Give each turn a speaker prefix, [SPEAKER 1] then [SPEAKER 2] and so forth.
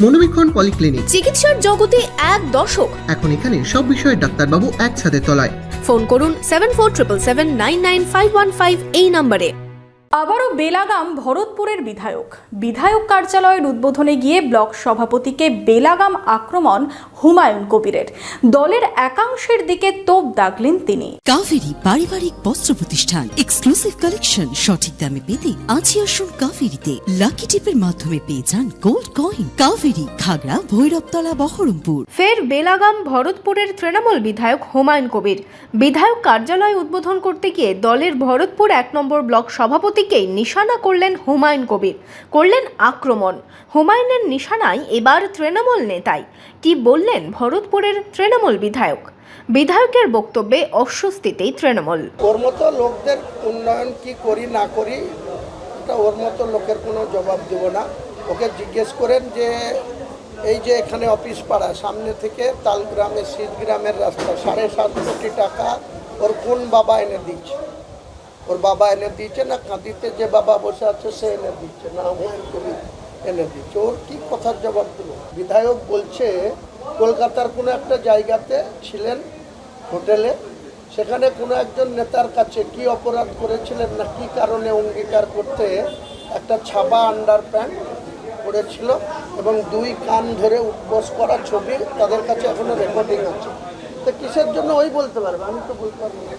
[SPEAKER 1] মনোবীক্ষণ polyclinic,
[SPEAKER 2] চিকিৎসার জগতে এক দশক।
[SPEAKER 1] এখন এখানে সব বিষয়ে ডাক্তারবাবু এক ছাদের তলায়।
[SPEAKER 2] ফোন করুন 7477799515 এই নম্বরে।
[SPEAKER 3] আবারও বেলাগাম ভরতপুরের বিধায়ক কার্যালয়ের উদ্বোধনে গিয়ে ব্লক সভাপতিকে বেলাগাম আক্রমণ হুমায়ুন কবিরের। দলের একাংশের দিকে তোপ দাগলেন তিনি।
[SPEAKER 4] কাভেরি পারিবারিক বস্ত্র প্রতিষ্ঠান, এক্সক্লুসিভ কালেকশন সঠিক দামে পেতে আজই আসুন কাভেরিতে। লাকি টিপের মাধ্যমে পেয়ে যান গোল্ড কয়েন। কাভেরি, খাগড়া, ভৈরবতলা, বহরমপুর।
[SPEAKER 2] ফের বেলাগাম ভরতপুরের তৃণমূল বিধায়ক হুমায়ুন কবির। বিধায়ক কার্যালয় উদ্বোধন করতে গিয়ে দলের ভরতপুর 1 নম্বর ব্লক সভাপতিকেই নিশানা করলেন হুমায়ুন কবির, করলেন আক্রমণ। হুমায়ুনের নিশানায় এবার তৃণমূল নেতাই। কি বললেন ভরতপুরের তৃণমূল বিধায়কের বক্তব্যে অস্বস্তিতেই তৃণমূল।
[SPEAKER 5] ওর মতো লোকদের উন্নয়ন কি করি না করি, এটা ওর মতো লোকের কোনো জবাব দেব না। ওকে জিজ্ঞেস করেন যে এই যে এখানে অফিস পাড়া সামনে থেকে তালগ্রামে শীতগ্রামের রাস্তা 7.5 কোটি টাকা ওর কোন বাবা এনে দিচ্ছে? ওর বাবা এনে দিচ্ছে না কাঁদিতে যে বাবা বসে আছে সে এনে দিচ্ছে, না হুমায়ুন কবির এনে দিচ্ছে? ওর কি কথার জবাব দেবো? বিধায়ক বলছে কলকাতার কোনো একটা জায়গাতে ছিলেন হোটেলে, সেখানে কোনো একজন নেতার কাছে কি অপরাধ করেছিলেন না কি কারণে অঙ্গীকার করতে একটা ছাপা আন্ডার প্যান্ট পড়েছিল এবং 2 কান ধরে উপবাস করা ছবি তাদের কাছে এখনো রেকর্ডিং আছে। তো কিসের জন্য ওই বলতে পারবে, আমি তো বলতে পারবো না।